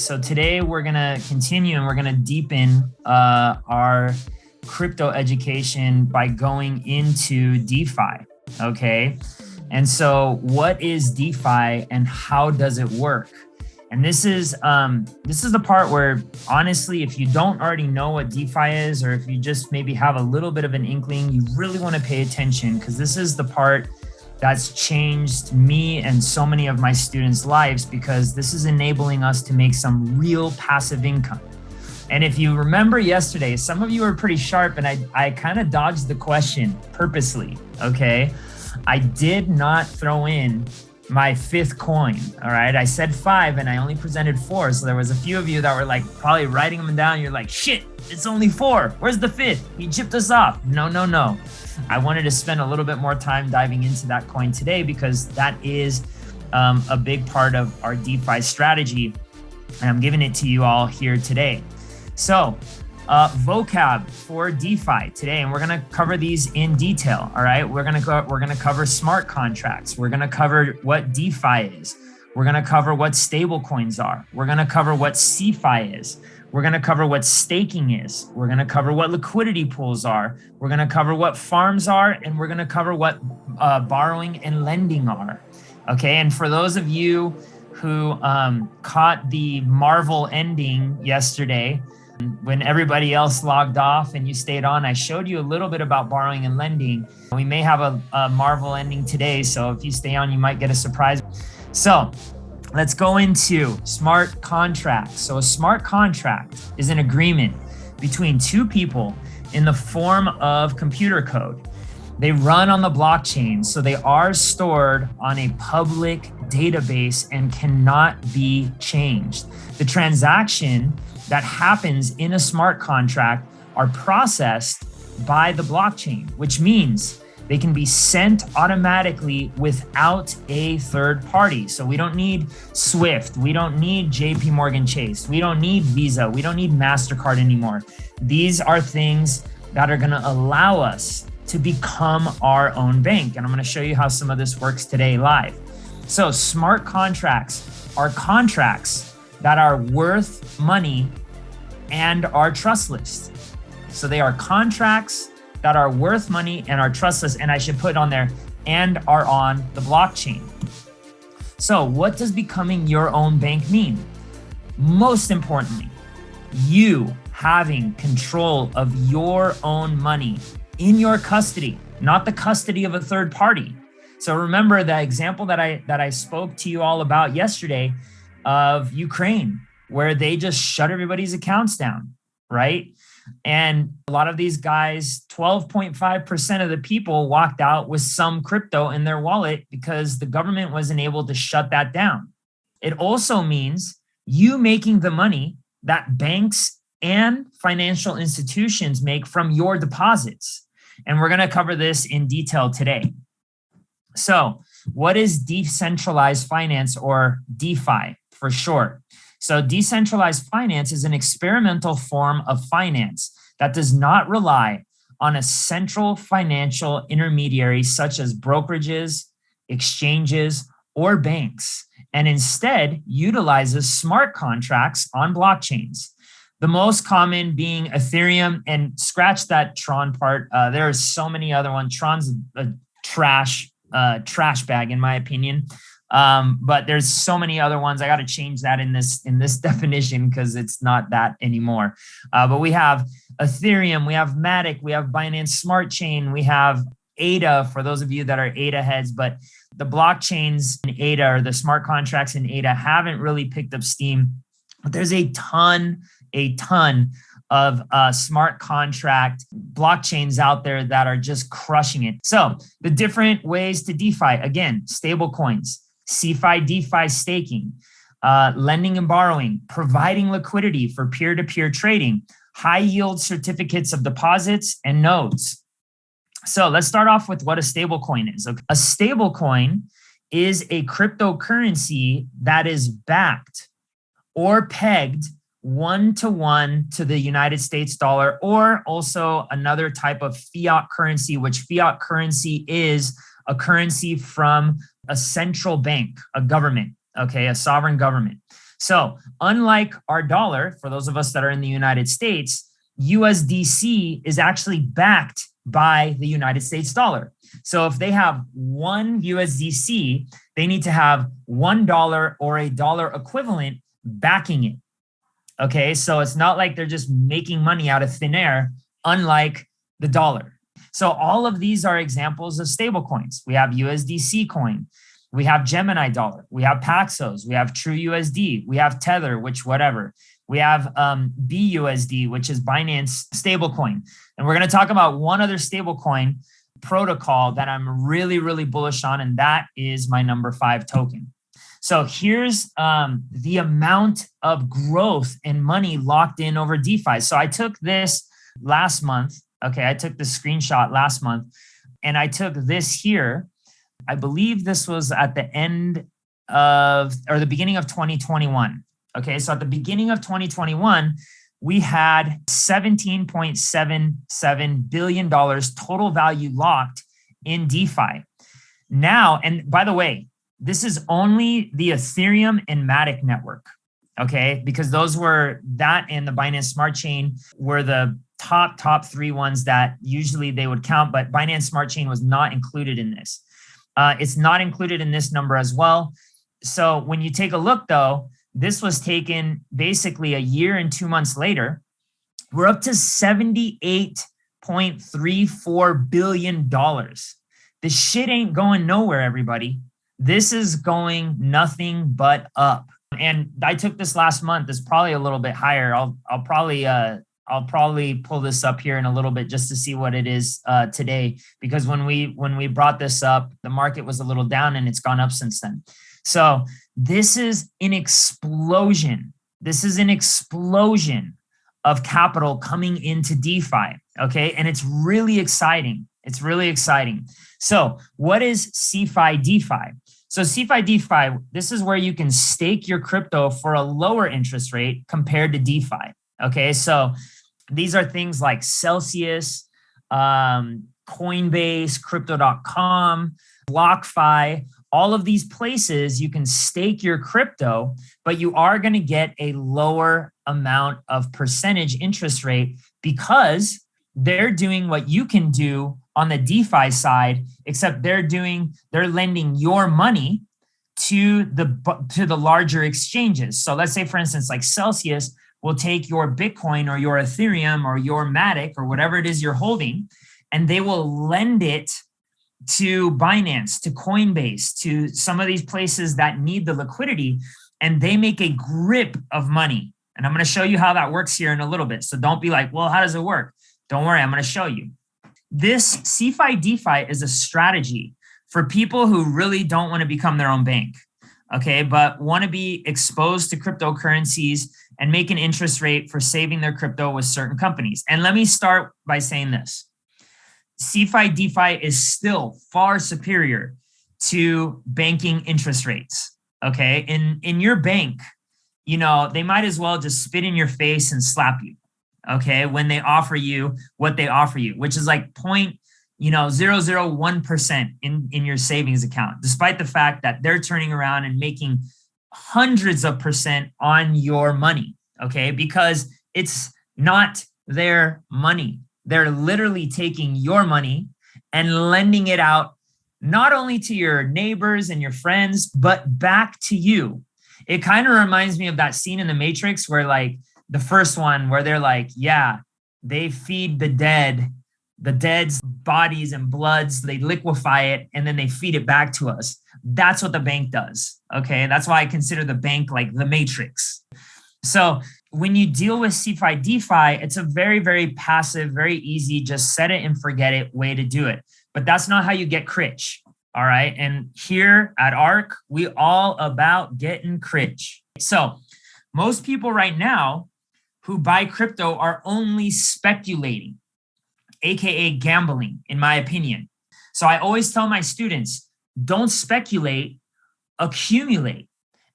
So today we're going to continue and we're going to deepen our crypto education by going into DeFi. Okay. And so what is DeFi and how does it work? And this is the part where, honestly, if you don't already know what DeFi is, or if you just maybe have a little bit of an inkling, you really want to pay attention, because this is the part that's changed me and so many of my students' lives, because this is enabling us to make some real passive income. And if you remember yesterday, some of you were pretty sharp, and I kind of dodged the question purposely, okay? I did not throw in my fifth coin, all right? I said 5 and I only presented 4. So there was a few of you that were like probably writing them down. You're like, shit, it's only 4. Where's the 5th? He chipped us off. No. I wanted to spend a little bit more time diving into that coin today, because that is a big part of our DeFi strategy. And I'm giving it to you all here today. So vocab for DeFi today, and we're going to cover these in detail. All right. We're going to cover smart contracts. We're going to cover what DeFi is. We're going to cover what stable coins are. We're going to cover what CeFi is. We're going to cover what staking is. We're going to cover what liquidity pools are. We're going to cover what farms are, and we're going to cover what borrowing and lending are. Okay. And for those of you who caught the Marvel ending yesterday, when everybody else logged off and you stayed on, I showed you a little bit about borrowing and lending. We may have a Marvel ending today, so if you stay on, you might get a surprise. So let's go into smart contracts. So a smart contract is an agreement between two people in the form of computer code. They run on the blockchain, so they are stored on a public database and cannot be changed. The transaction that happens in a smart contract are processed by the blockchain, which means they can be sent automatically without a third party. So we don't need Swift. We don't need JP Morgan Chase. We don't need Visa. We don't need MasterCard anymore. These are things that are going to allow us to become our own bank. And I'm going to show you how some of this works today live. So smart contracts are contracts that are worth money and are trustless. So they are contracts that are worth money and are trustless, and I should put on there, and are on the blockchain. So what does becoming your own bank mean? Most importantly, you having control of your own money in your custody, not the custody of a third party. So remember the example that I spoke to you all about yesterday of Ukraine, where they just shut everybody's accounts down, right? And a lot of these guys, 12.5% of the people walked out with some crypto in their wallet because the government wasn't able to shut that down. It also means you making the money that banks and financial institutions make from your deposits. And we're going to cover this in detail today. So what is decentralized finance, or DeFi for short? So decentralized finance is an experimental form of finance that does not rely on a central financial intermediary such as brokerages, exchanges, or banks, and instead utilizes smart contracts on blockchains. The most common being Ethereum, and scratch that Tron part. There are so many other ones. Tron's a trash bag, in my opinion. But there's so many other ones. I got to change that in this definition, because it's not that anymore. But we have Ethereum, we have Matic, we have Binance Smart Chain, we have ADA for those of you that are ADA heads. But the blockchains in ADA, or the smart contracts in ADA, haven't really picked up steam. But there's a ton of smart contract blockchains out there that are just crushing it. So the different ways to DeFi, again, stable coins, CeFi, DeFi staking, lending and borrowing, providing liquidity for peer-to-peer trading, high yield certificates of deposits, and nodes. So let's start off with what a stable coin is. Okay. A stable coin is a cryptocurrency that is backed or pegged 1-to-1 to the United States dollar, or also another type of fiat currency, which fiat currency is a currency from a central bank, a government, okay, a sovereign government. So unlike our dollar, for those of us that are in the United States, USDC is actually backed by the United States dollar. So if they have one USDC, they need to have $1 or a dollar equivalent backing it. Okay, so it's not like they're just making money out of thin air, unlike the dollar. So all of these are examples of stable coins. We have USDC coin, we have Gemini dollar, we have Paxos, we have True USD, we have Tether, which whatever. We have BUSD, which is Binance stablecoin. And we're going to talk about one other stablecoin protocol that I'm really, really bullish on, and that is my number 5 token. So here's the amount of growth and money locked in over DeFi. So I took this last month. Okay, I took the screenshot last month, and I took this here. I believe this was at the end of, or the beginning of 2021. Okay, so at the beginning of 2021, we had $17.77 billion total value locked in DeFi. Now, and by the way, this is only the Ethereum and Matic network, okay? Because those were, that and the Binance Smart Chain were the top 3 ones that usually they would count, but Binance Smart Chain was not included in this. It's not included in this number as well. So when you take a look though, this was taken basically a year and 2 months later. We're up to $78.34 billion. This shit ain't going nowhere, everybody. This is going nothing but up. And I took this last month. It's probably a little bit higher. I'll probably pull this up here in a little bit just to see what it is today, because when we brought this up, the market was a little down and it's gone up since then. So this is an explosion. This is an explosion of capital coming into DeFi. Okay. And it's really exciting. It's really exciting. So what is CeFi DeFi? So CeFi DeFi, this is where you can stake your crypto for a lower interest rate compared to DeFi. Okay. So these are things like Celsius, Coinbase, Crypto.com, BlockFi. All of these places you can stake your crypto, but you are going to get a lower amount of percentage interest rate because they're doing what you can do on the DeFi side, except they're lending your money to the larger exchanges. So let's say, for instance, like Celsius will take your Bitcoin or your Ethereum or your Matic or whatever it is you're holding, and they will lend it to Binance, to Coinbase, to some of these places that need the liquidity, and they make a grip of money. And I'm going to show you how that works here in a little bit. So don't be like, well, how does it work? Don't worry, I'm going to show you. This CeFi DeFi is a strategy for people who really don't want to become their own bank, okay, but want to be exposed to cryptocurrencies and make an interest rate for saving their crypto with certain companies. And let me start by saying this. CeFi DeFi is still far superior to banking interest rates, okay? In your bank, you know, they might as well just spit in your face and slap you, okay, when they offer you what they offer you, which is like 0.001% in your savings account, despite the fact that they're turning around and making hundreds of percent on your money, okay? Because it's not their money. They're literally taking your money and lending it out, not only to your neighbors and your friends, but back to you. It kind of reminds me of that scene in The Matrix where, like, the first one where they're like, yeah, they feed the dead's bodies and bloods, they liquefy it, and then they feed it back to us. That's what the bank does, okay? That's why I consider the bank like the Matrix. So when you deal with CeFi DeFi, it's a very, very passive, very easy, just set it and forget it way to do it. But that's not how you get rich, all right? And here at ARC, we all about getting rich. So most people right now who buy crypto are only speculating, AKA gambling, in my opinion. So I always tell my students, don't speculate, accumulate.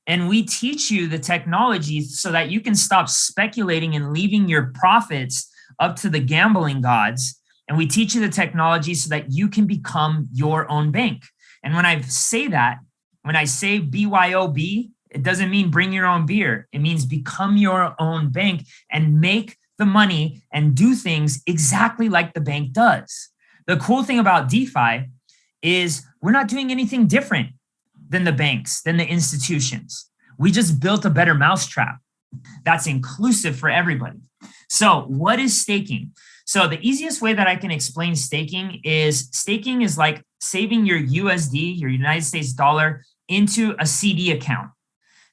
And we teach you the technology so that you can stop speculating and leaving your profits up to the gambling gods. And we teach you the technology so that you can become your own bank. And when I say that, when I say BYOB, It doesn't mean bring your own beer. It means become your own bank and make the money and do things exactly like the bank does. The cool thing about DeFi is we're not doing anything different than the banks, than the institutions. We just built a better mousetrap that's inclusive for everybody. So what is staking? So the easiest way that I can explain staking is like saving your USD, your United States dollar, into a CD account.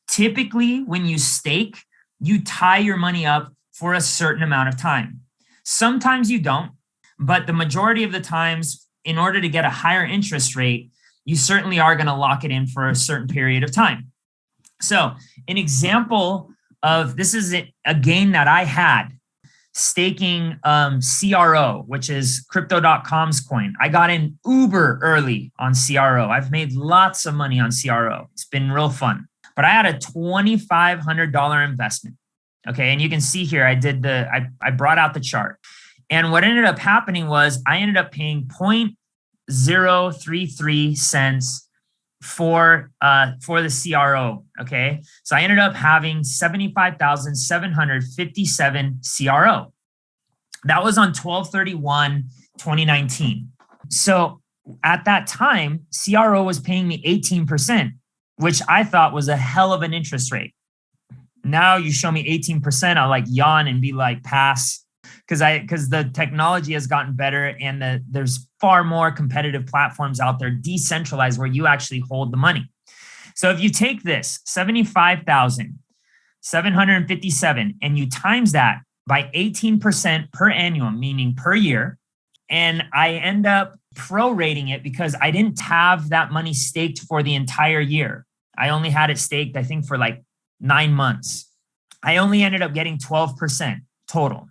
Typically, when you stake, you tie your money up for a certain amount of time. Sometimes you don't, but the majority of the times, in order to get a higher interest rate, you certainly are going to lock it in for a certain period of time. So an example of this is a gain that I had staking CRO, which is Crypto.com's coin. I got in uber early on CRO. I've made lots of money on CRO. It's been real fun. But I had a $2,500 investment. Okay. And you can see here, I brought out the chart. And what ended up happening was I ended up paying 0.033 cents for the CRO. Okay. So I ended up having 75,757 CRO. That was on 12/31/2019. So at that time, CRO was paying me 18%, which I thought was a hell of an interest rate. Now you show me 18%, I'll like yawn and be like, pass. Because the technology has gotten better and there's far more competitive platforms out there, decentralized, where you actually hold the money. So if you take this 75,757 and you times that by 18% per annum, meaning per year, and I end up prorating it because I didn't have that money staked for the entire year. I only had it staked, I think, for like 9 months. I only ended up getting 12% total.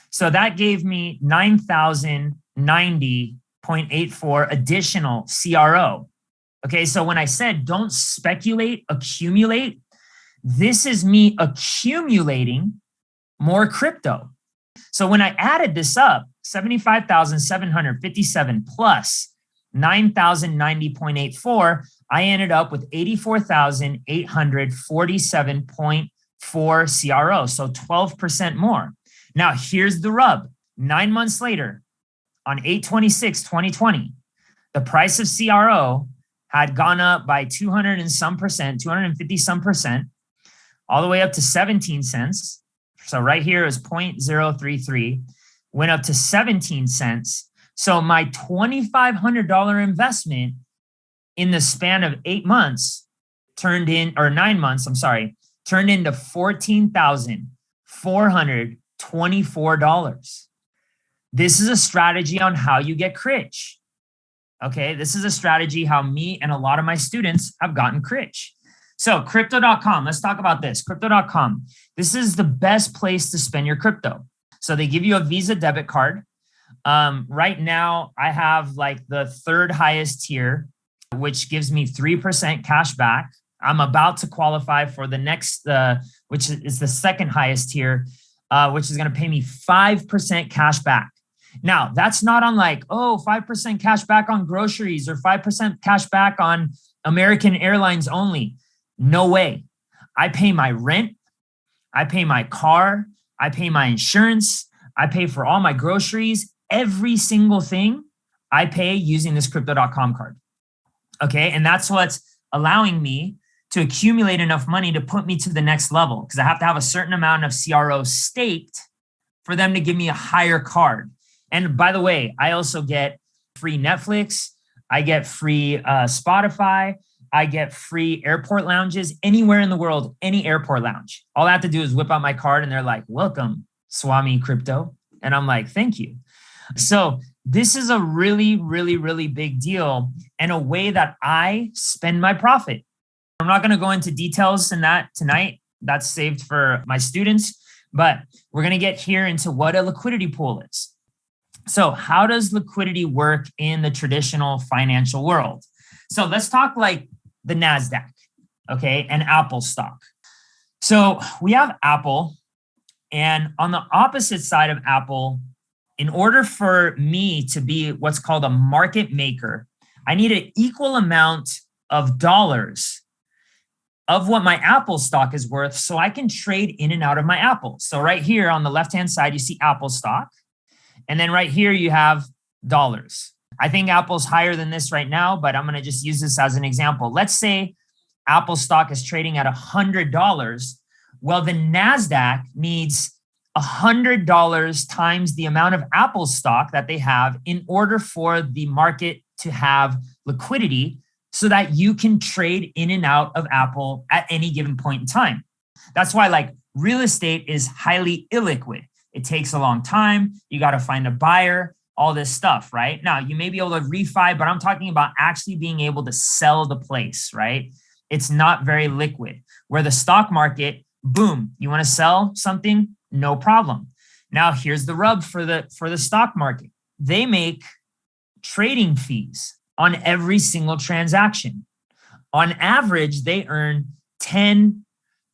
So that gave me 9,090.84 additional CRO. Okay, so when I said don't speculate, accumulate, this is me accumulating more crypto. So when I added this up, 75,757 plus 9,090.84, I ended up with 84,847.4 CRO, so 12% more. Now, here's the rub. 9 months later, on 8/26/2020, the price of CRO had gone up by 200 and some percent, 250 some percent, all the way up to 17 cents. So right here is 0.033, went up to 17 cents. So my $2,500 investment in the span of 8 months turned in, or 9 months, I'm sorry, turned into $14,424. This is a strategy on how you get rich. Okay, this is a strategy how me and a lot of my students have gotten rich. So crypto.com, let's talk about this. Crypto.com, this is the best place to spend your crypto. So they give you a Visa debit card. Right now, I have like the third highest tier, which gives me 3% cash back. I'm about to qualify for the next, which is the second highest tier, which is going to pay me 5% cash back. Now, that's not on like, 5% cash back on groceries or 5% cash back on American Airlines only. No way. I pay my rent. I pay my car. I pay my insurance. I pay for all my groceries. Every single thing I pay using this crypto.com card. Okay. And that's what's allowing me to accumulate enough money to put me to the next level, because I have to have a certain amount of CRO staked for them to give me a higher card. And by the way, I also get free Netflix. I get free Spotify. I get free airport lounges anywhere in the world, any airport lounge. All I have to do is whip out my card and they're like, welcome, Swami Crypto. And I'm like, thank you. So this is a really, really, really big deal and a way that I spend my profit. I'm not going to go into details in that tonight. That's saved for my students, but we're going to get here into what a liquidity pool is. So how does liquidity work in the traditional financial world? So let's talk like the NASDAQ, okay, and Apple stock. So we have Apple, and on the opposite side of Apple, in order for me to be what's called a market maker, I need an equal amount of dollars of what my Apple stock is worth so I can trade in and out of my Apple. So right here on the left-hand side, you see Apple stock. And then right here, you have dollars. I think Apple's higher than this right now, but I'm going to just use this as an example. Let's say Apple stock is trading at $100. Well, the NASDAQ needs $100 times the amount of Apple stock that they have in order for the market to have liquidity so that you can trade in and out of Apple at any given point in time. That's why like real estate is highly illiquid. It takes a long time. You got to find a buyer, all this stuff, right? Now, you may be able to refi, but I'm talking about actually being able to sell the place, right? It's not very liquid. Where the stock market, boom, you want to sell something? No problem. Now, here's the rub for the stock market. They make trading fees on every single transaction. On average, they earn $10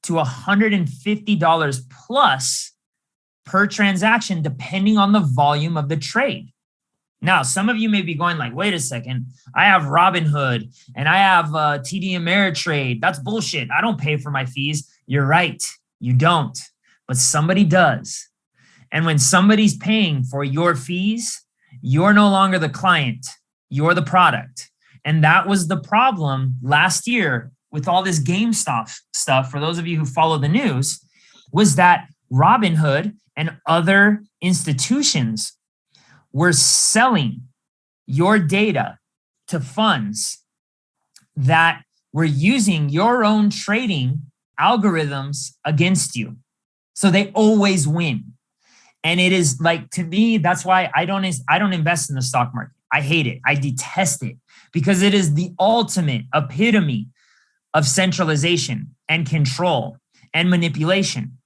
to $150 plus per transaction, depending on the volume of the trade. Now, some of you may be going like, wait a second, I have Robinhood and I have TD Ameritrade. That's bullshit. I don't pay for my fees. You're right. You don't, but somebody does. And when somebody's paying for your fees, you're no longer the client. You're the product. And that was the problem last year with all this GameStop stuff. For those of you who follow the news, was that Robinhood and other institutions were selling your data to funds that were using your own trading algorithms against you. So they always win. And it is like, to me, that's why I don't invest in the stock market. I hate it. I detest it because it is the ultimate epitome of centralization and control and manipulation.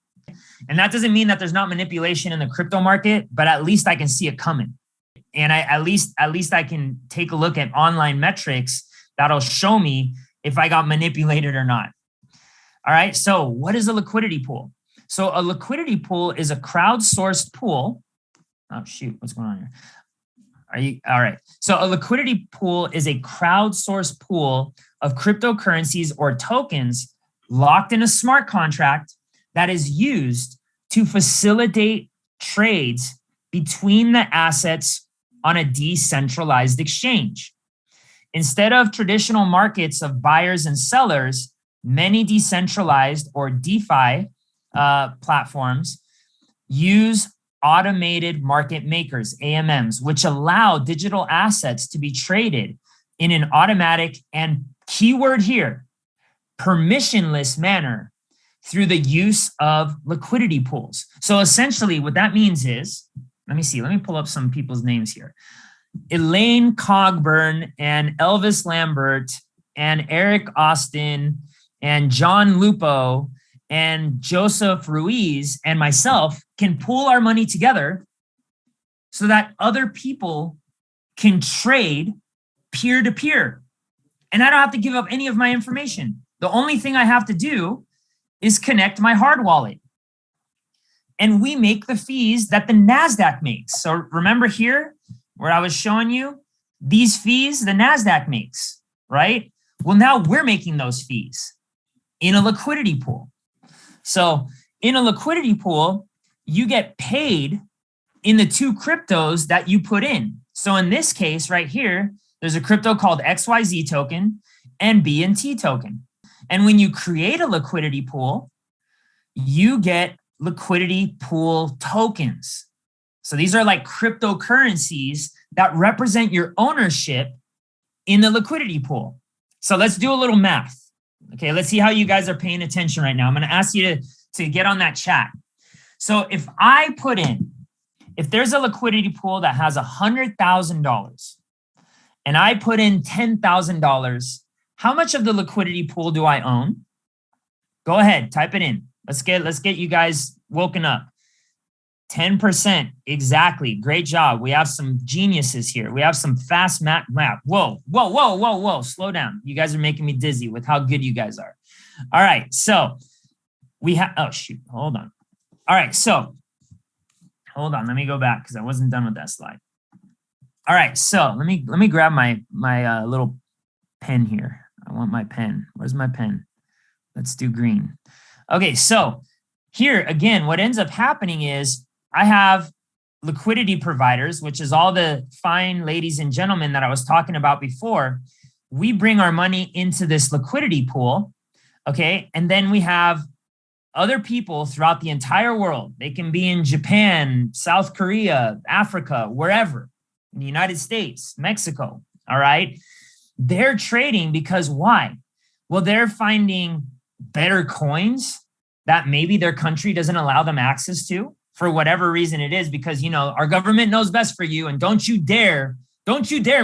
And that doesn't mean that there's not manipulation in the crypto market, but at least I can see it coming. And at least I can take a look at online metrics that'll show me if I got manipulated or not. All right. So what is a liquidity pool? So a liquidity pool is a crowdsourced pool. Oh, shoot. What's going on here? Are you all right? So a liquidity pool is a crowdsourced pool of cryptocurrencies or tokens locked in a smart contract that is used to facilitate trades between the assets on a decentralized exchange. Instead of traditional markets of buyers and sellers, many decentralized or DeFi platforms use automated market makers, AMMs, which allow digital assets to be traded in an automatic and, keyword here, permissionless manner through the use of liquidity pools. So essentially what that means is, let me pull up some people's names here. Elaine Cogburn and Elvis Lambert and Eric Austin and John Lupo and Joseph Ruiz and myself can pool our money together so that other people can trade peer-to-peer. And I don't have to give up any of my information. The only thing I have to do is connect my hard wallet. And we make the fees that the NASDAQ makes. So remember here where I was showing you these fees the NASDAQ makes, right? Well, now we're making those fees in a liquidity pool. So in a liquidity pool, you get paid in the two cryptos that you put in. So in this case right here, there's a crypto called XYZ token and BNT token. And when you create a liquidity pool, you get liquidity pool tokens. So these are like cryptocurrencies that represent your ownership in the liquidity pool. So let's do a little math. Okay, let's see how you guys are paying attention right now. I'm going to ask you to get on that chat. So if there's a liquidity pool that has $100,000 and I put in $10,000, how much of the liquidity pool do I own? Go ahead, type it in. Let's get you guys woken up. 10%, exactly. Great job. We have some geniuses here. We have some fast math. Whoa. Slow down. You guys are making me dizzy with how good you guys are. All right, so we have, oh shoot, hold on. All right, so hold on. Let me go back because I wasn't done with that slide. All right, so let me grab my little pen here. I want my pen. Where's my pen? Let's do green. Okay, so here again, what ends up happening is I have liquidity providers, which is all the fine ladies and gentlemen that I was talking about before. We bring our money into this liquidity pool, okay? And then we have other people throughout the entire world. They can be in Japan, South Korea, Africa, wherever, in the United States, Mexico, all right? They're trading because why? Well, they're finding better coins that maybe their country doesn't allow them access to for whatever reason it is, because, you know, our government knows best for you, and don't you dare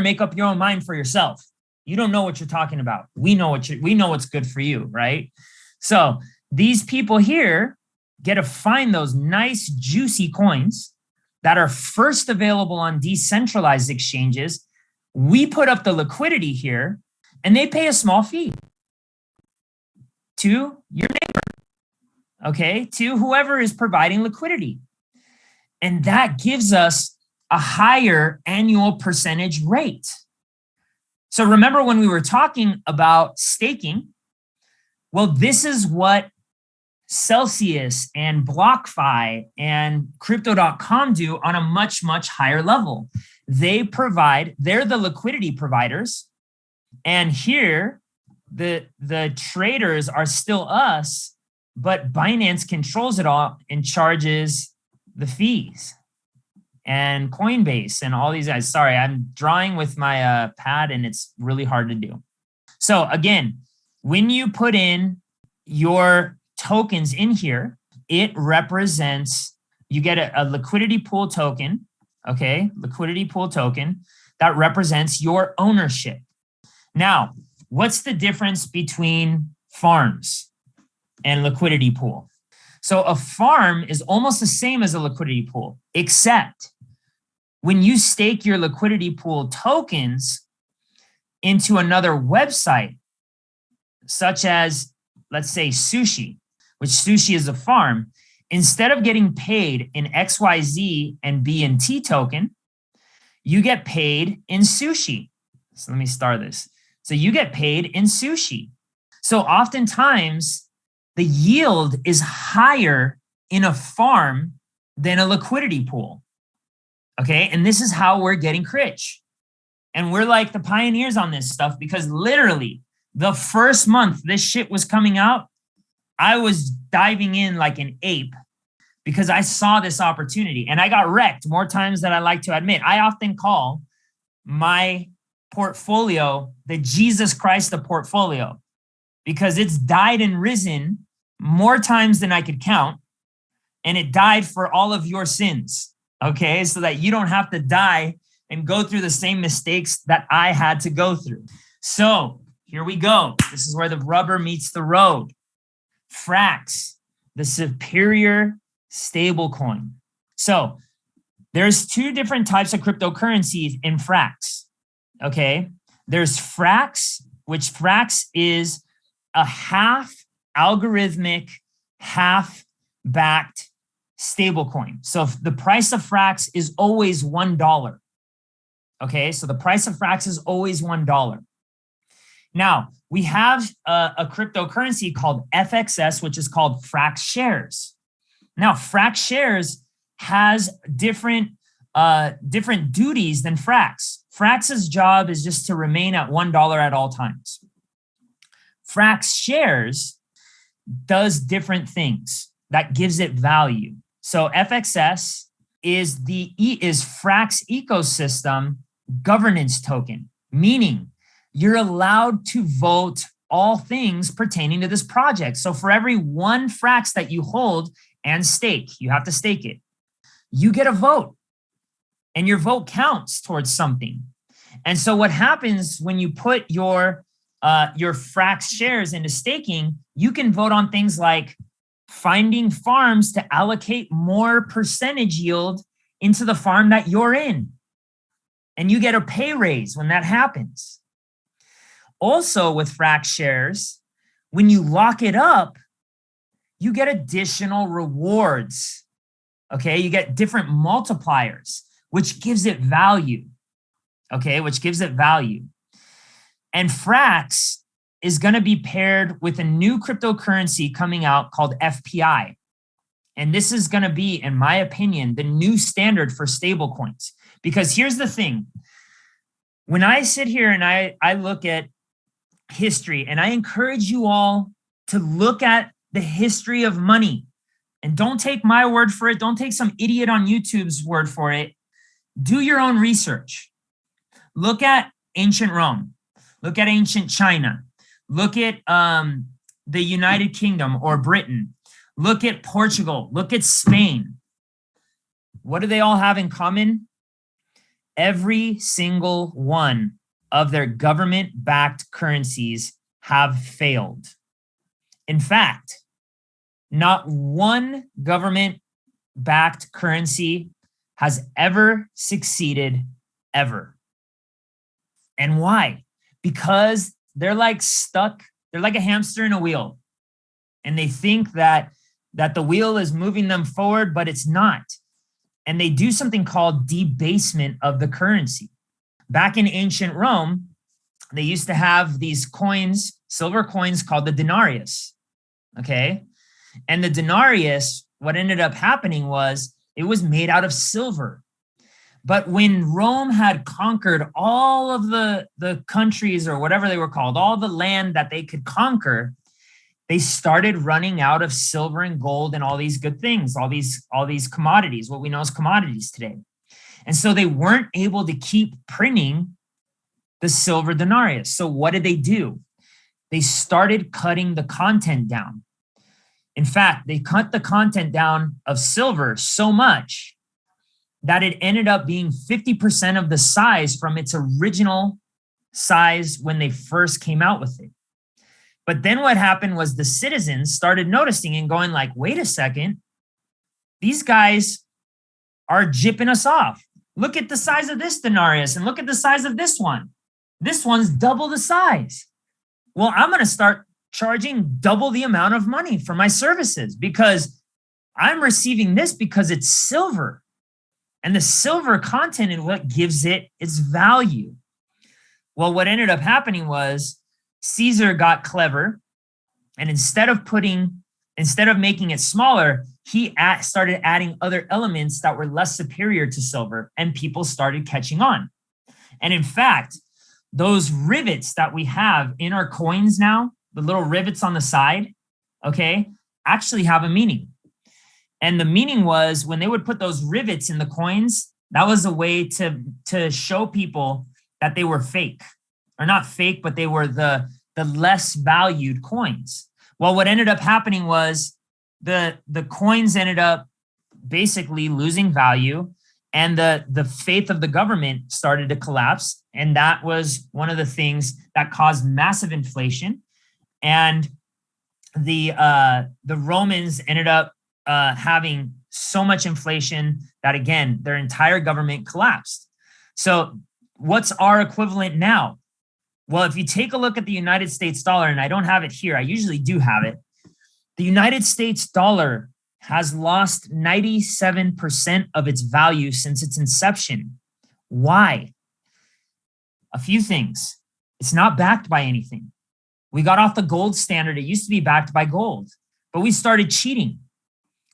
make up your own mind for yourself. You don't know what you're talking about. We know what's good for you, right? So these people here get to find those nice, juicy coins that are first available on decentralized exchanges. We put up the liquidity here, and they pay a small fee to your neighbor, okay, to whoever is providing liquidity. And that gives us a higher annual percentage rate. So remember when we were talking about staking? Well, this is what Celsius and BlockFi and Crypto.com do on a much, much higher level. They're the liquidity providers. And here, the traders are still us, but Binance controls it all and charges the fees. And Coinbase and all these guys. Sorry, I'm drawing with my pad and it's really hard to do. So again, when you put in your tokens in here, it represents, you get a liquidity pool token, okay? Liquidity pool token that represents your ownership. Now, what's the difference between farms and liquidity pool? So a farm is almost the same as a liquidity pool, except when you stake your liquidity pool tokens into another website, such as, let's say, Sushi, which Sushi is a farm, instead of getting paid in XYZ and B and T token, you get paid in Sushi. So let me start this. So you get paid in Sushi. So oftentimes the yield is higher in a farm than a liquidity pool. Okay. And this is how we're getting rich. And we're like the pioneers on this stuff, because literally the first month this shit was coming out, I was diving in like an ape because I saw this opportunity and I got wrecked more times than I like to admit. I often call my portfolio the Jesus Christ of portfolio, because it's died and risen more times than I could count. And it died for all of your sins, okay? So that you don't have to die and go through the same mistakes that I had to go through. So here we go. This is where the rubber meets the road. Frax, the superior stablecoin. So there's two different types of cryptocurrencies in Frax, okay? There's Frax, which Frax is a half algorithmic, half backed stablecoin. So if the price of Frax is always $1. Okay, so the price of Frax is always $1. Now, we have a cryptocurrency called FXS, which is called Frax shares. Now, Frax shares has different duties than Frax. Frax's job is just to remain at $1 at all times. Frax shares does different things that gives it value. So FXS is Frax ecosystem governance token, meaning you're allowed to vote all things pertaining to this project. So for every one Frax that you hold and stake, you have to stake it, you get a vote, and your vote counts towards something. And so what happens when you put your Frax shares into staking, you can vote on things like finding farms to allocate more percentage yield into the farm that you're in. And you get a pay raise when that happens. Also with Frax shares, when you lock it up, you get additional rewards. Okay, you get different multipliers, which gives it value. Okay, which gives it value. And Frax is going to be paired with a new cryptocurrency coming out called FPI. And this is going to be, in my opinion, the new standard for stablecoins. Because here's the thing. When I sit here and I look at history, and I encourage you all to look at the history of money, and don't take my word for it. Don't take some idiot on YouTube's word for it. Do your own research. Look at ancient Rome. Look at ancient China. Look at the United Kingdom or Britain. Look at Portugal. Look at Spain. What do they all have in common? Every single one of their government-backed currencies have failed. In fact, not one government-backed currency has ever succeeded, ever. And why? Because they're like stuck. They're like a hamster in a wheel. And they think that the wheel is moving them forward, but it's not. And they do something called debasement of the currency. Back in ancient Rome, they used to have these coins, silver coins called the denarius, okay? And the denarius, what ended up happening was it was made out of silver. But when Rome had conquered all of the countries or whatever they were called, all the land that they could conquer, they started running out of silver and gold and all these good things, all these commodities, what we know as commodities today. And so they weren't able to keep printing the silver denarius. So what did they do? They started cutting the content down. In fact, they cut the content down of silver so much that it ended up being 50% of the size from its original size when they first came out with it. But then what happened was the citizens started noticing and going like, wait a second, these guys are jipping us off. Look at the size of this denarius and look at the size of this one. This one's double the size. Well, I'm going to start charging double the amount of money for my services because I'm receiving this because it's silver. And the silver content is what gives it its value. Well, what ended up happening was Caesar got clever, and instead of making it smaller, he started adding other elements that were less superior to silver, and people started catching on. And in fact, those rivets that we have in our coins now, the little rivets on the side, okay, actually have a meaning. And the meaning was when they would put those rivets in the coins, that was a way to show people that they were fake. Or not fake, but they were the less valued coins. Well, what ended up happening was the coins ended up basically losing value, and the faith of the government started to collapse. And that was one of the things that caused massive inflation. And the Romans ended up having so much inflation that, again, their entire government collapsed. So what's our equivalent now? Well, if you take a look at the United States dollar, and I don't have it here, I usually do have it. The United States dollar has lost 97% of its value since its inception. Why? A few things. It's not backed by anything. We got off the gold standard. It used to be backed by gold, but we started cheating.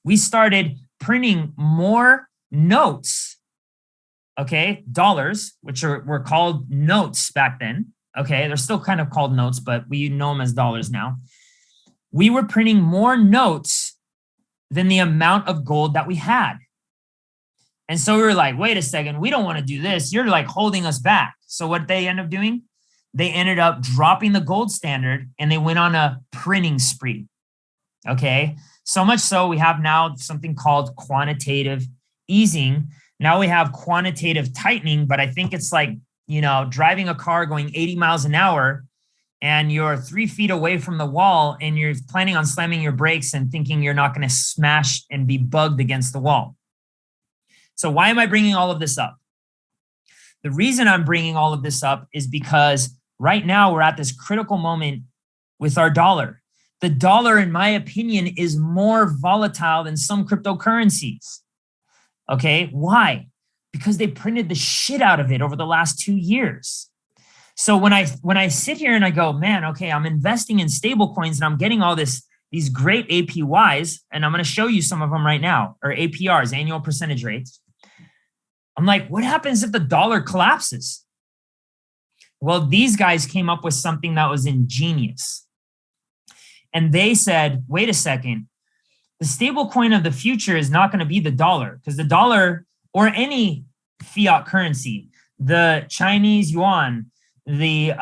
We started printing more notes, okay, dollars, which were called notes back then. Okay, they're still kind of called notes, but we know them as dollars now. We were printing more notes than the amount of gold that we had. And so we were like, wait a second, we don't want to do this. You're like holding us back. So what they end up doing? They ended up dropping the gold standard and they went on a printing spree. Okay, so much so we have now something called quantitative easing. Now we have quantitative tightening, but I think it's like, you know, driving a car going 80 miles an hour and you're 3 feet away from the wall and you're planning on slamming your brakes and thinking you're not going to smash and be bugged against the wall. So why am I bringing all of this up? The reason I'm bringing all of this up is because right now we're at this critical moment with our dollar. The dollar, in my opinion, is more volatile than some cryptocurrencies. Okay, why? Because they printed the shit out of it over the last 2 years. So when I sit here and I go, man, okay, I'm investing in stable coins and I'm getting all these great APYs, and I'm going to show you some of them right now, or APRs, annual percentage rates. I'm like, what happens if the dollar collapses? Well, these guys came up with something that was ingenious. And they said, wait a second, the stable coin of the future is not going to be the dollar, because the dollar or any fiat currency, the Chinese yuan, the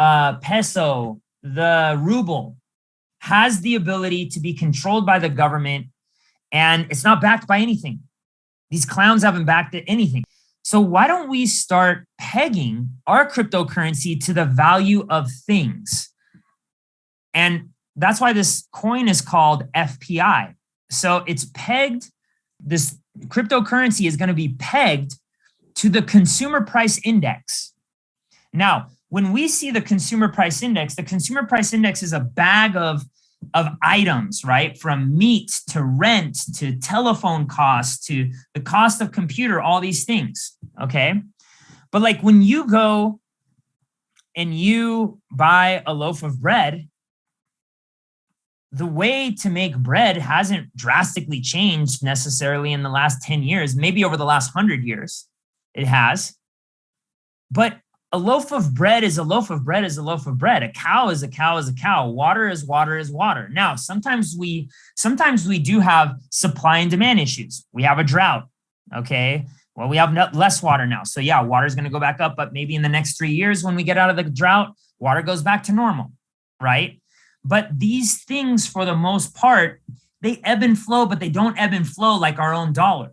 peso, the ruble, has the ability to be controlled by the government, and it's not backed by anything. These clowns haven't backed anything. So why don't we start pegging our cryptocurrency to the value of things? And that's why this coin is called FPI. So it's pegged, this cryptocurrency is going to be pegged to the consumer price index. Now, when we see the consumer price index is a bag of items, right? From meat to rent to telephone costs to the cost of computer, all these things, okay? But like when you go and you buy a loaf of bread, the way to make bread hasn't drastically changed necessarily in the last 10 years, maybe over the last 100 years, it has. But a loaf of bread is a loaf of bread is a loaf of bread. A cow is a cow is a cow. Water is water is water. Now, sometimes we do have supply and demand issues. We have a drought, okay? Well, we have less water now. So yeah, water is going to go back up, but maybe in the next 3 years when we get out of the drought, water goes back to normal, right? But these things, for the most part, they ebb and flow, but they don't ebb and flow like our own dollar.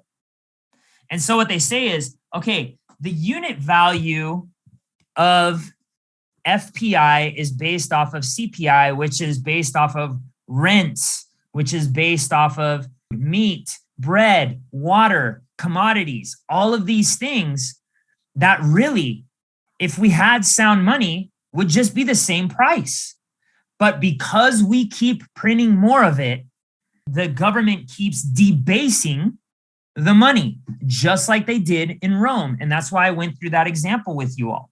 And so what they say is, okay, the unit value of FPI is based off of CPI, which is based off of rents, which is based off of meat, bread, water, commodities, all of these things that really, if we had sound money, would just be the same price. But because we keep printing more of it, the government keeps debasing the money, just like they did in Rome. And that's why I went through that example with you all.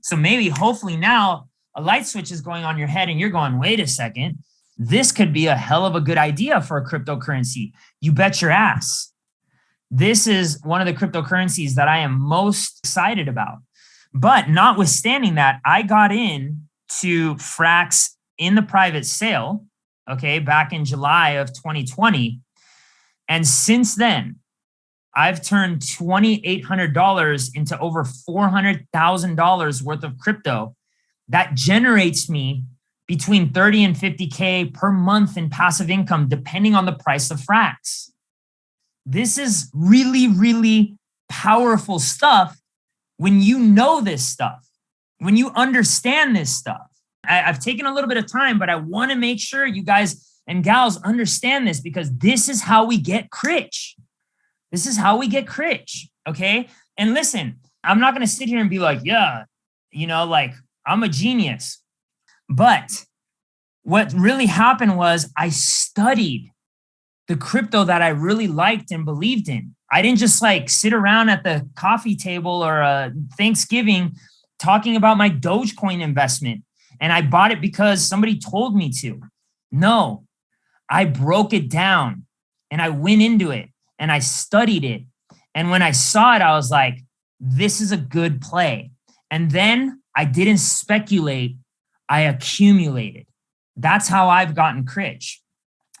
So maybe, hopefully now a light switch is going on your head and you're going, wait a second, this could be a hell of a good idea for a cryptocurrency. You bet your ass. This is one of the cryptocurrencies that I am most excited about. But notwithstanding that, I got in to Frax in the private sale, okay, back in July of 2020. And since then, I've turned $2,800 into over $400,000 worth of crypto. That generates me between 30 and 50K per month in passive income, depending on the price of Frax. This is really, really powerful stuff when you know this stuff, when you understand this stuff. I've taken a little bit of time, but I want to make sure you guys and gals understand this, because this is how we get rich. This is how we get rich, okay? And listen, I'm not going to sit here and be like, yeah, like I'm a genius. But what really happened was I studied the crypto that I really liked and believed in. I didn't just like sit around at the coffee table or Thanksgiving talking about my Dogecoin investment, and I bought it because somebody told me to. No, I broke it down and I went into it and I studied it. And when I saw it, I was like, this is a good play. And then I didn't speculate, I accumulated. That's how I've gotten rich.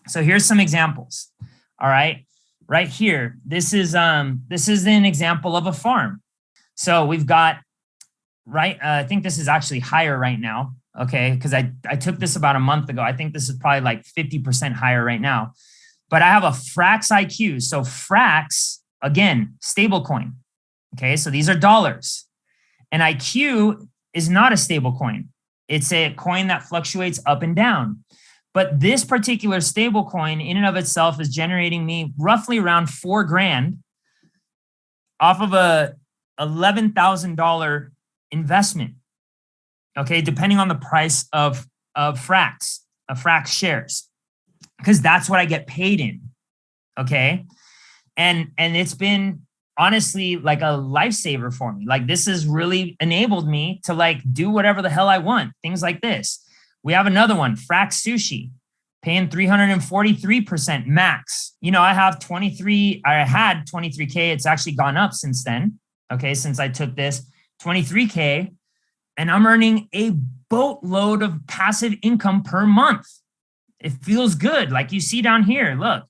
So here's some examples. All right. Right here. This is an example of a farm. So we've got, I think this is actually higher right now. Okay. Because I took this about a month ago. I think this is probably like 50% higher right now. But I have a Frax IQ. So Frax, again, stable coin. Okay. So these are dollars. And IQ is not a stable coin. It's a coin that fluctuates up and down. But this particular stable coin in and of itself is generating me roughly around $4,000 off of a $11,000 investment. Okay, depending on the price of Frax shares, because that's what I get paid in. Okay, and it's been honestly like a lifesaver for me. Like this has really enabled me to like do whatever the hell I want. Things like this. We have another one, Frack Sushi, paying 343% max. You know, I had 23K. It's actually gone up since then. Okay. Since I took this 23K, and I'm earning a boatload of passive income per month. It feels good. Like you see down here, look.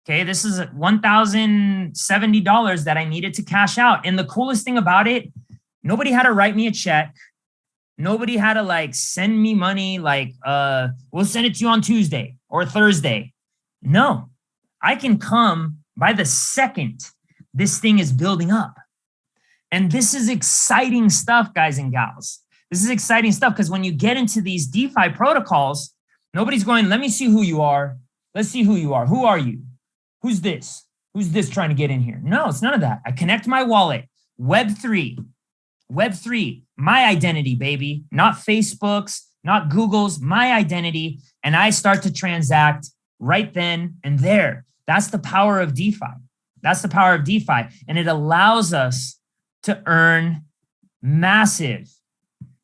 Okay, this is $1,070 that I needed to cash out. And the coolest thing about it, nobody had to write me a check. Nobody had to like send me money like, we'll send it to you on Tuesday or Thursday. No, I can come by the second this thing is building up. And this is exciting stuff, guys and gals. This is exciting stuff because when you get into these DeFi protocols, nobody's going, let me see who you are. Let's see who you are. Who are you? Who's this? Who's this trying to get in here? No, it's none of that. I connect my wallet. Web3, my identity, baby. Not Facebook's, not Google's, my identity. And I start to transact right then and there. That's the power of DeFi. That's the power of DeFi. And it allows us to earn massive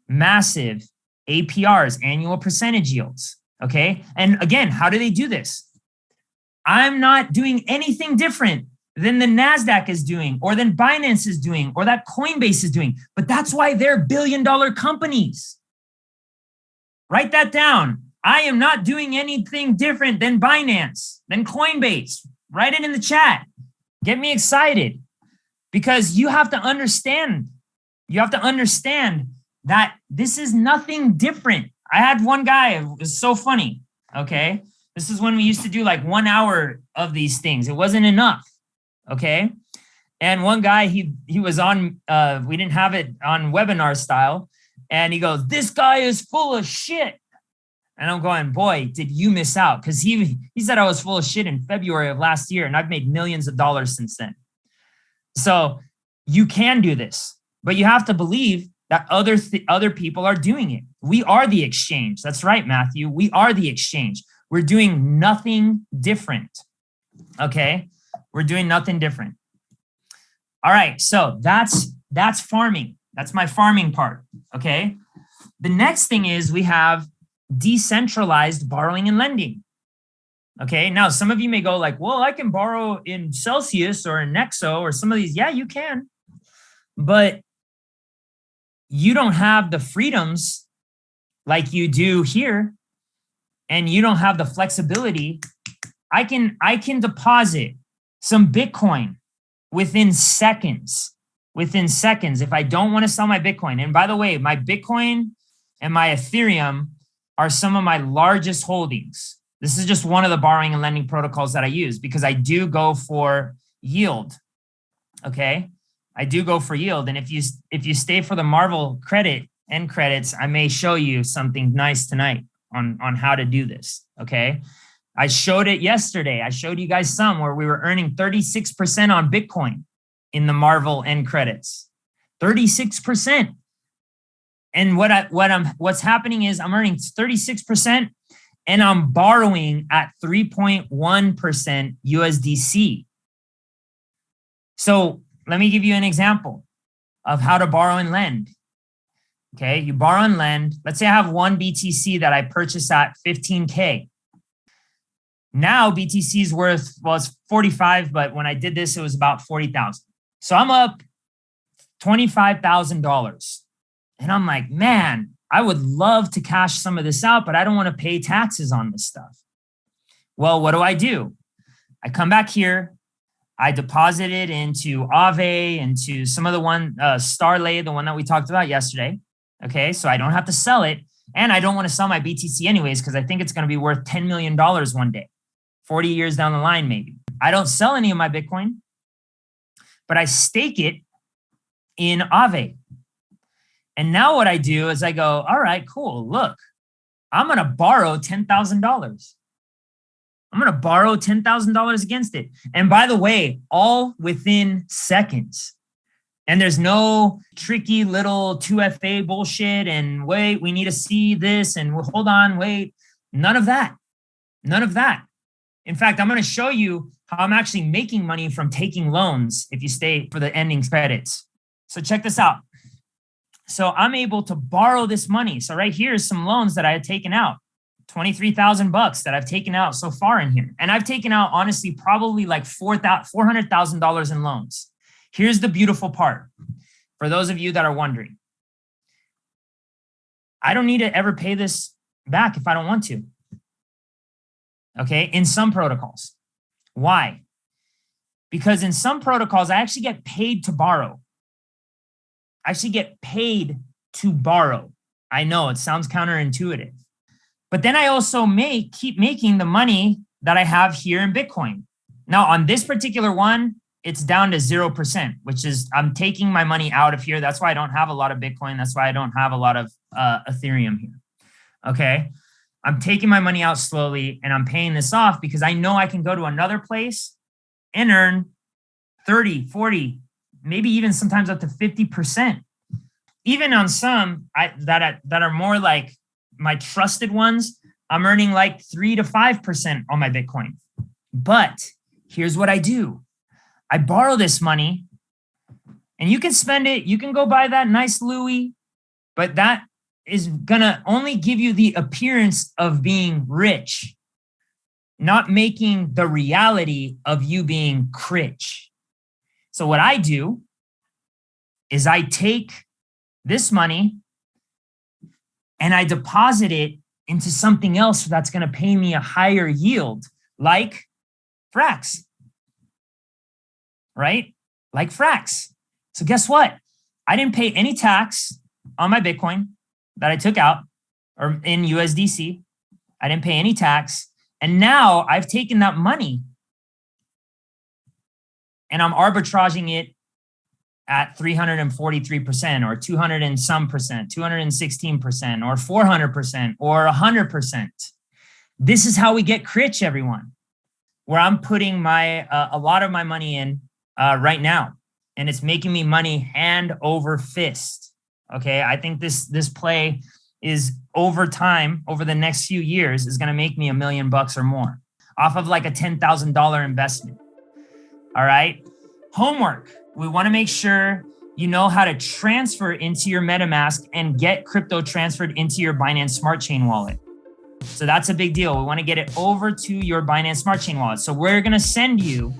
APRs, annual percentage yields. Okay. And again, how do they do this? I'm not doing anything different than the NASDAQ is doing, or than Binance is doing, or that Coinbase is doing. But that's why they're billion-dollar companies. Write that down. I am not doing anything different than Binance, than Coinbase. Write it in the chat. Get me excited. Because you have to understand. You have to understand that this is nothing different. I had one guy, it was so funny. Okay. This is when we used to do like 1 hour of these things. It wasn't enough. Okay. And one guy, he was on, we didn't have it on webinar style. And he goes, this guy is full of shit. And I'm going, boy, did you miss out? Because he said I was full of shit in February of last year. And I've made millions of dollars since then. So you can do this, but you have to believe that other people are doing it. We are the exchange. That's right, Matthew. We are the exchange. We're doing nothing different. Okay. We're doing nothing different. All right. So that's farming. That's my farming part. Okay. The next thing is we have decentralized borrowing and lending. Okay. Now, some of you may go like, well, I can borrow in Celsius or in Nexo or some of these. Yeah, you can. But you don't have the freedoms like you do here. And you don't have the flexibility. I can deposit some Bitcoin within seconds. If I don't want to sell my Bitcoin. And by the way, my Bitcoin and my Ethereum are some of my largest holdings. This is just one of the borrowing and lending protocols that I use because I do go for yield. Okay. I do go for yield. And if you stay for the Marvel credits, I may show you something nice tonight on how to do this. Okay. I showed it yesterday. I showed you guys some where we were earning 36% on Bitcoin in the Marvel end credits, 36%. And what's happening is I'm earning 36% and I'm borrowing at 3.1% USDC. So let me give you an example of how to borrow and lend. Okay, you borrow and lend. Let's say I have one BTC that I purchased at 15K. Now BTC is worth, well, it's 45, but when I did this, it was about 40,000. So I'm up $25,000. And I'm like, man, I would love to cash some of this out, but I don't want to pay taxes on this stuff. Well, what do? I come back here. I deposit it into Aave, into some of the one, Starlay, the one that we talked about yesterday. Okay, so I don't have to sell it. And I don't want to sell my BTC anyways, because I think it's going to be worth $10 million one day, 40 years down the line, maybe. I don't sell any of my Bitcoin, but I stake it in Aave. And now what I do is I go, all right, cool. Look, I'm going to borrow $10,000. I'm going to borrow $10,000 against it. And by the way, all within seconds. And there's no tricky little 2FA bullshit and wait, we need to see this and hold on, wait. None of that. None of that. In fact, I'm going to show you how I'm actually making money from taking loans if you stay for the ending credits. So check this out. So I'm able to borrow this money. So right here is some loans that I had taken out, 23,000 bucks that I've taken out so far in here. And I've taken out, honestly, probably like $400,000 in loans. Here's the beautiful part for those of you that are wondering. I don't need to ever pay this back if I don't want to. Okay, in some protocols. Why? Because in some protocols, I actually get paid to borrow. I actually get paid to borrow. I know it sounds counterintuitive, but then I also keep making the money that I have here in Bitcoin. Now on this particular one, it's down to 0%, which is I'm taking my money out of here. That's why I don't have a lot of Bitcoin. That's why I don't have a lot of Ethereum here. Okay. I'm taking my money out slowly and I'm paying this off because I know I can go to another place and earn 30, 40, maybe even sometimes up to 50%. Even on some that are more like my trusted ones, I'm earning like 3 to 5% on my Bitcoin. But here's what I do. I borrow this money and you can spend it. You can go buy that nice Louis, but that is going to only give you the appearance of being rich, not making the reality of you being rich. So what I do is I take this money and I deposit it into something else that's going to pay me a higher yield, like Frax, right? Like Frax. So guess what? I didn't pay any tax on my Bitcoin that I took out or in USDC. I didn't pay any tax. And now I've taken that money and I'm arbitraging it at 343% or 200 and some percent, 216% or 400% or 100%. This is how we get rich, everyone, where I'm putting a lot of my money in right now. And it's making me money hand over fist. Okay, I think this play is over time, over the next few years, is going to make me $1 million or more off of like a $10,000 investment. All right. Homework. We want to make sure you know how to transfer into your MetaMask and get crypto transferred into your Binance Smart Chain wallet. So that's a big deal. We want to get it over to your Binance Smart Chain wallet. So we're going to send you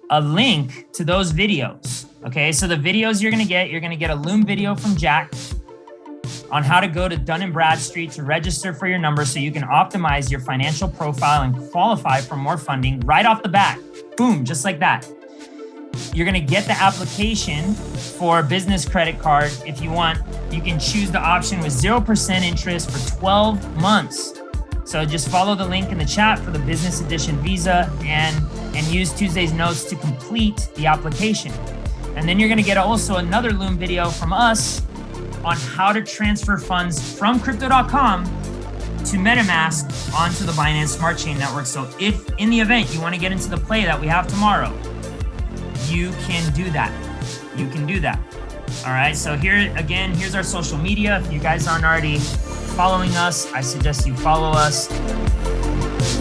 a link to those videos. Okay, so the videos you're going to get a Loom video from Jack on how to go to Dun & Bradstreet to register for your number so you can optimize your financial profile and qualify for more funding right off the bat. Boom, just like that. You're going to get the application for a business credit card. If you want, you can choose the option with 0% interest for 12 months. So just follow the link in the chat for the business edition Visa and use Tuesday's notes to complete the application. And then you're going to get also another Loom video from us on how to transfer funds from crypto.com to MetaMask onto the Binance Smart Chain Network. So if in the event you want to get into the play that we have tomorrow, you can do that. You can do that. All right. So here again, here's our social media. If you guys aren't already following us, I suggest you follow us.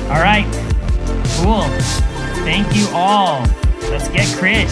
All right. Cool. Thank you all. Let's get crit.